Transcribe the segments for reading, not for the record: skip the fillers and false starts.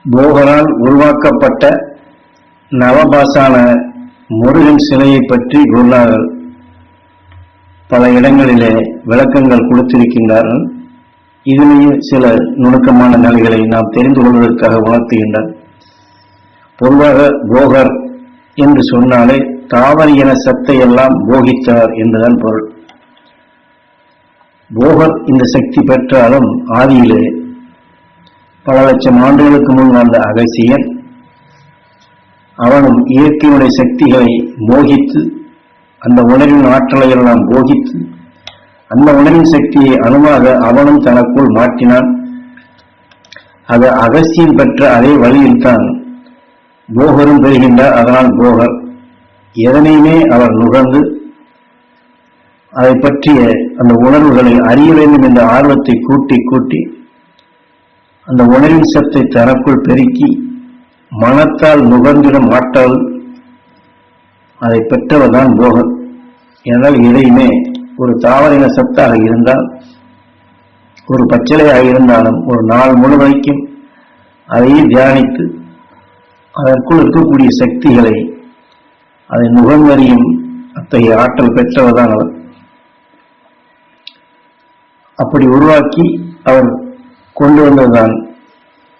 போகரால் உருவாக்கப்பட்ட நவபாசான முருகன் சிலையை பற்றி குருநாதர் பல இடங்களிலே விளக்கங்கள் கொடுத்திருக்கின்றார்கள். இதிலேயே சில நுணுக்கமான நிலைகளை நாம் தெரிந்து கொள்வதற்காக உணர்த்துகின்றார். பொதுவாக போகர் என்று சொன்னாலே தாவர இன சத்தை எல்லாம் போகித்தார் என்றுதான் பொருள். போகர் இந்த சக்தி பெற்றாலும் ஆதியிலே பல லட்சம் ஆண்டுகளுக்கு முன் வந்த அகசியன் அவனும் இயற்கையுடைய சக்திகளை மோகித்து அந்த உணர்வின் ஆற்றலை எல்லாம் போகித்து அந்த உணர்வின் சக்தியை அணுவாக அவனும் தனக்குள் மாற்றினான். அது அகசியம் பெற்ற அதே வழியில் தான் போகரும் பெறுகின்றார். அதனால் போகர் எதனையுமே அவர் நுகர்ந்து அதை பற்றிய அந்த உணர்வுகளை அறிய வேண்டும் என்ற ஆர்வத்தை கூட்டி அந்த உணர்வின் சத்தை தனக்குள் பெருக்கி மனத்தால் நுகர்ந்திடும் ஆற்றல் அதை பெற்றவர் தான் போகர். என்றால் எதையுமே ஒரு தாவரின சத்தாக இருந்தால், ஒரு பச்சிலையாக இருந்தாலும் ஒரு நாள் முழுமைக்கும் அதையே தியானித்து அதற்குள் இருக்கக்கூடிய சக்திகளை அதை நுகர்ந்தறியும் அத்தகைய ஆற்றல் பெற்றவர் தான் அவர். அப்படி உருவாக்கி அவர் கொண்டு வந்ததுதான்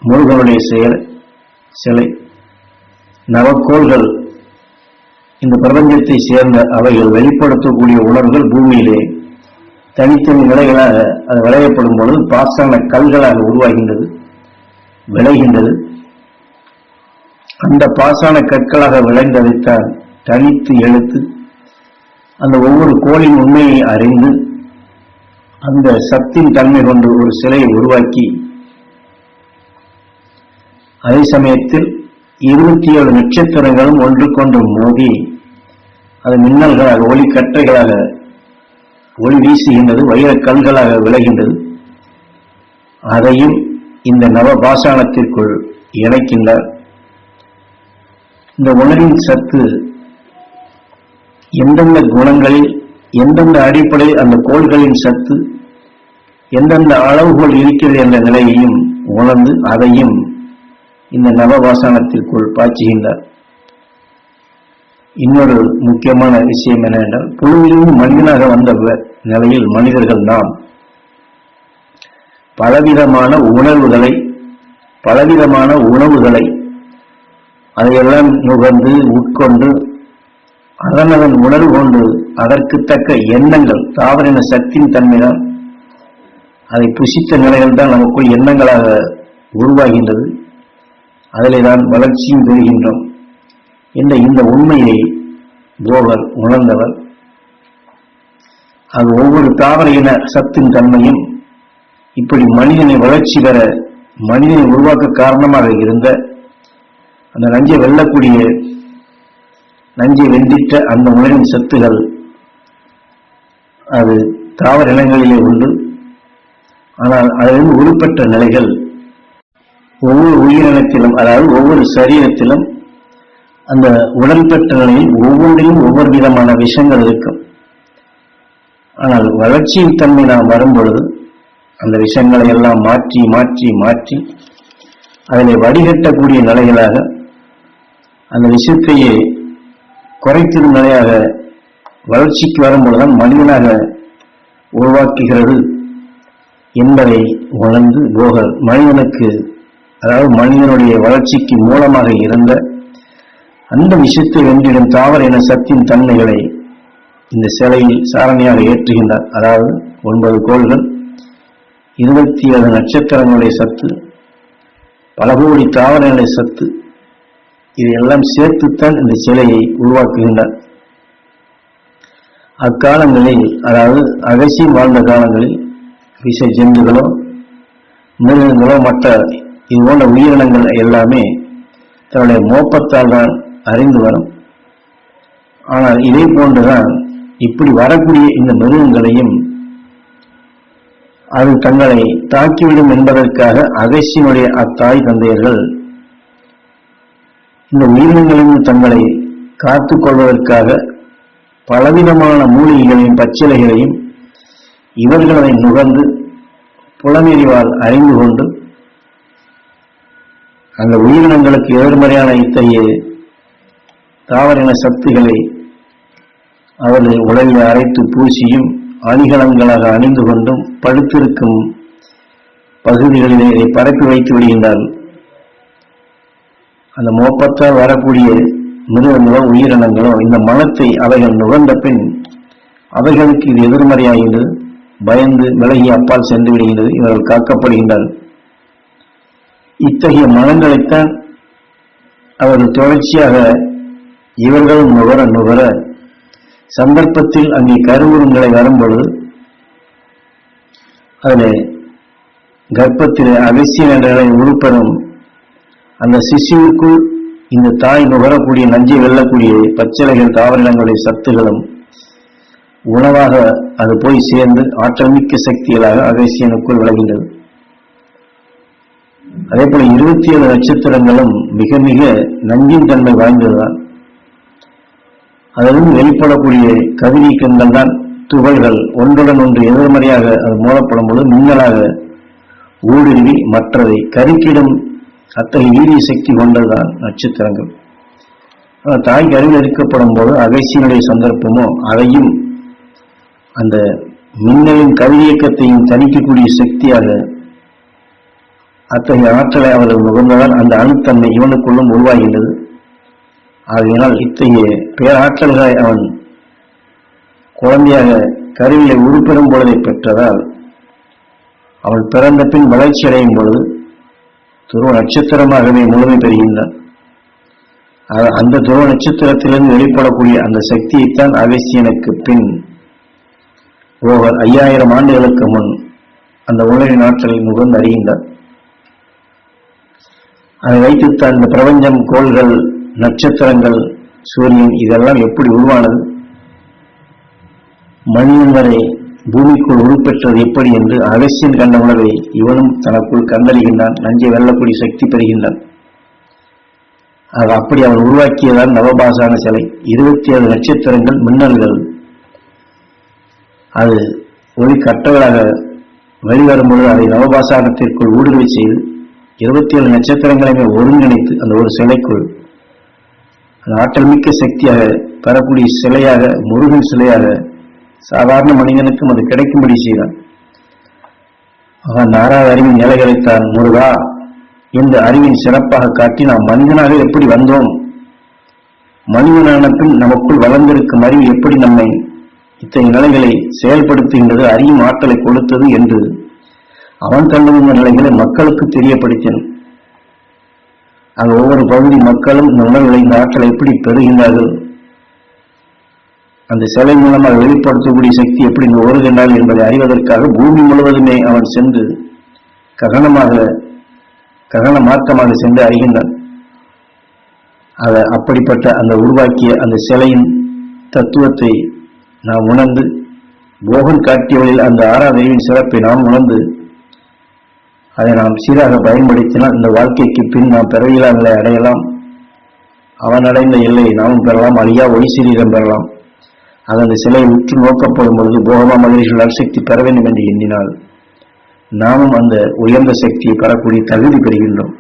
முருகனுடைய சிலை. நவக்கோள்கள் இந்த பிரபஞ்சத்தை சேர்ந்த அவைகள் வெளிப்படுத்தக்கூடிய உணர்வுகள் பூமியிலே தனித்தனி நிலைகளாக அது விளையப்படும் பொழுது பாசான கல்களாக உருவாகின்றது, விளைகின்றது. அந்த பாசான கற்களாக விளைந்ததைத்தான் தனித்து எழுத்து அந்த ஒவ்வொரு கோளின் உண்மையை அறிந்து அந்த சத்தின் தன்மை கொண்டு ஒரு சிலையை உருவாக்கி அதே சமயத்தில் 27 நட்சத்திரங்களும் ஒன்றுக்கொன்று மோதி அது மின்னல்களாக ஒளி கற்றைகளாக ஒளி வீசுகின்றது, வைரக் கல்களாக விளைகின்றது. அதையும் இந்த நவபாசானத்திற்குள் இணைக்கின்றார். இந்த உணர்வின் சத்து எந்தெந்த குணங்களில் எந்தெந்த அடிப்படையில் அந்த கோள்களின் சத்து எந்தெந்த அளவுகோல் இருக்கிறது என்ற நிலையையும் உணர்ந்து அதையும் இந்த நவபாசானத்திற்குள் பாய்ச்சுகின்றார். இன்னொரு முக்கியமான விஷயம் என்னவென்றால், புழுவிலிருந்து மனிதனாக வந்த நிலையில் மனிதர்கள் நாம் பலவிதமான உணர்வுகளை பலவிதமான உணவுகளை அதையெல்லாம் நுகர்ந்து உட்கொண்டு அதன் உணர்வு கொண்டு அதற்கு தக்க எண்ணங்கள் தாவரின சக்தியின் தன்மைதான் அதை புசித்த நிலைகள் தான் நமக்குள் எண்ணங்களாக உருவாகின்றது. அதிலே தான் வளர்ச்சியும் பெறுகின்றோம் என்ற இந்த உண்மையை போகர் உணர்ந்தவர். அது ஒவ்வொரு தாவர இன சத்தின் தன்மையும் இப்படி மனிதனை வளர்ச்சி பெற மனிதனை உருவாக்க காரணமாக இருந்த அந்த நஞ்சை வெல்லக்கூடிய நஞ்சை வென்றிட்ட அந்த உணர்வின் சத்துகள் அது தாவர இனங்களிலே உண்டு. ஆனால் அதிலிருந்து உருப்பெற்ற நிலைகள் ஒவ்வொரு உயிரினத்திலும், அதாவது ஒவ்வொரு சரீரத்திலும் அந்த உடல் பெற்ற நிலையில் ஒவ்வொன்றிலும் ஒவ்வொரு விதமான விஷயங்கள் இருக்கும். ஆனால் வளர்ச்சியின் தன்மை நாம் வரும்பொழுது அந்த விஷயங்களை எல்லாம் மாற்றி மாற்றி மாற்றி அதிலே வடிகட்டக்கூடிய நிலைகளாக அந்த விஷயத்தையே குறைத்திடும் நிலையாக வளர்ச்சிக்கு வரும்பொழுதுதான் மனிதனாக உருவாக்குகிறது என்பதை உணர்ந்து போகர் மனிதனுக்கு, அதாவது மனிதனுடைய வளர்ச்சிக்கு மூலமாக இருந்த அந்த விஷயத்தை வென்றிடும் தாவர இன சத்தின் தன்மைகளை இந்த சிலையில் சாரணியாக ஏற்றுகின்றார். அதாவது 9 கோள்கள், 27 நட்சத்திரங்களுடைய சத்து, பல கோடி தாவர இன சத்து, இதையெல்லாம் சேர்த்துத்தான் இந்த சிலையை உருவாக்குகின்றார். அக்காலங்களில், அதாவது அகசியம் வாழ்ந்த காலங்களில் விஷ ஜந்துகளோ மிருகங்களோ மற்ற இது போன்ற உயிரினங்கள் எல்லாமே தன்னுடைய மோப்பத்தால் தான் அறிந்து வரும். ஆனால் இதே போன்றுதான் இப்படி வரக்கூடிய இந்த மிருகங்களையும் அது தங்களை தாக்கிவிடும் என்பதற்காக அகசியனுடைய அத்தாய் தந்தையர்கள் இந்த உயிரினங்களிலிருந்து தங்களை காத்துக் கொள்வதற்காக பலவிதமான மூலிகைகளையும் பச்சிலைகளையும் இவர்கள் அதை நுகர்ந்து புலனறிவால் அறிந்து கொண்டு அந்த உயிரினங்களுக்கு எதிர்மறையான இத்தகைய தாவரின சக்திகளை அவர்கள் உடலில் அரைத்து பூசியும் அணிகலன்களாக அணிந்து கொண்டும் படுத்திருக்கும் பகுதிகளிலே இதை பரப்பி வைத்து விடுகின்றார்கள். அந்த மோப்பத்தால் வரக்கூடிய மிருகங்களோ உயிரினங்களோ இந்த மனத்தை அவைகள் நுகர்ந்த பின் அவைகளுக்கு இது எதிர்மறையாகின்றது, பயந்து விலகி அப்பால் சென்று விடுகின்றது, இவர்கள் காக்கப்படுகின்றார்கள். இத்தகைய மனங்களைத்தான் அவர்கள் தொடர்ச்சியாக இவர்களும் நுகர சந்தர்ப்பத்தில் அங்கே கருவுருங்களை வரும்பொழுது அதில் கர்ப்பத்திலே அகசிய நிலைகளை உருப்பெறும் அந்த சிசுவுக்குள் இந்த தாய் நுகரக்கூடிய நஞ்சை வெல்லக்கூடிய பச்சிலைகள் தாவரங்களுடைய சத்துகளும் உணவாக அது போய் சேர்ந்து ஆற்றல் மிக்க சக்திகளாக அகசியனுக்குள் விளைகின்றது. அதே போல 27 நட்சத்திரங்களும் மிக மிக நஞ்சின் தன்மை வாய்ந்ததுதான். அதிலும் வெளிப்படக்கூடிய கதிரீக்கங்கள் தான் துகள்கள் ஒன்றுடன் ஒன்று எதிர்மறையாக அது மூடப்படும் பொழுது மின்னலாக ஊடுருவி மற்றதை கருக்கிடும் அத்தகைய வீரிய சக்தி கொண்டதுதான் நட்சத்திரங்கள். தாய் கருவில் இருக்கப்படும் போது அகசியனுடைய சந்தர்ப்பமோ அதையும் அந்த மின்னலின் கதிரியக்கத்தையும் தணிக்கக்கூடிய சக்தியாக அத்தகைய ஆற்றலை அவர்கள் நுகர்ந்ததால் அந்த அணுத்தன்மை இவனுக்குள்ளும் உருவாகின்றது. ஆகையினால் இத்தகைய பேராற்றல்களை அவன் குழந்தையாக கருவிலை உருப்பெறும் பொழுதை பெற்றதால் அவள் பிறந்த பின் வளர்ச்சி அடையும் பொழுது துருவ நட்சத்திரமாகவே முழுமை பெறுகின்றான். அந்த துருவ நட்சத்திரத்திலிருந்து வெளிப்படக்கூடிய அந்த சக்தியைத்தான் அகசியனுக்கு பின் ஓவர் 5000 ஆண்டுகளுக்கு முன் அந்த உலகின் ஆற்றலை நுகர்ந்து அறிகின்றார். அதை வைத்துத்தான் இந்த பிரபஞ்சம், கோள்கள், நட்சத்திரங்கள், சூரியன் இதெல்லாம் எப்படி உருவானது, மனிதன் வரை பூமிக்குள் உருப்பெற்றது எப்படி என்று அகசியன் கண்ட உணர்வை இவனும் தனக்குள் கண்டறிகின்றான். நஞ்சை வெல்லக்கூடிய சக்தி பெறுகின்றான். அப்படி அவர் உருவாக்கியதால் நவபாசான சிலை 27 நட்சத்திரங்கள் மின்னல்கள் அது ஒளி கட்டங்களாக வெளிவரும் பொழுது அதை நவபாசானத்திற்குள் ஊடுருவி செய்து 27 நட்சத்திரங்களையுமே ஒருங்கிணைத்து அந்த ஒரு சிலைக்குள் அந்த ஆற்றல் மிக்க சக்தியாக பெறக்கூடிய சிலையாக, முருகன் சிலையாக சாதாரண மனிதனுக்கும் அது கிடைக்கும்படி செய்தான். அவன் நாராத அறிவின் நிலைகளைத்தான் முருகா இந்த அறிவின் சிறப்பாக காட்டி நாம் மனிதனாக எப்படி வந்தோம், மனிதனான பின் நமக்குள் வளர்ந்திருக்கும் அறிவு எப்படி நம்மை இத்தகைய நிலைகளை செயல்படுத்துகின்றது, அறியும் ஆற்றலை கொடுத்தது என்று அவன் கண்டுள்ள நிலைகளை மக்களுக்கு தெரியப்படுத்தினான். அங்கு ஒவ்வொரு பகுதி மக்களும் இந்த உணர்வுகளை, இந்த ஆற்றலை எப்படி பெறுகின்றார்கள், அந்த சிலை மூலமாக வெளிப்படுத்தக்கூடிய சக்தி எப்படி வருகின்றார்கள் என்பதை அறிவதற்காக பூமி முழுவதுமே அவன் சென்று ககன மார்க்கமாக சென்று அறிகின்றான். அப்படிப்பட்ட அந்த உருவாக்கிய அந்த சிலையின் தத்துவத்தை நாம் உணர்ந்து, போகன் காட்டியவழில் அந்த 6ஆம் அறிவின் சிறப்பை நாம் உணர்ந்து அதை நாம் சீராக பயன்படுத்தினால் இந்த வாழ்க்கைக்கு பின் நாம் பிறவியில்லா நிலை அடையலாம். அவன் அடைந்த எல்லையை நாமும் பெறலாம், அழியா ஒளி சரீரம் பெறலாம். அந்த சிலையை உற்று நோக்கப்படும் பொழுது போகமா மகிழ்ச்சிகள் நற்சக்தி பெற வேண்டும் என்று எண்ணினால் நாமும் அந்த உயர்ந்த சக்தியை பெறக்கூடிய தகுதி பெறுகின்றோம்.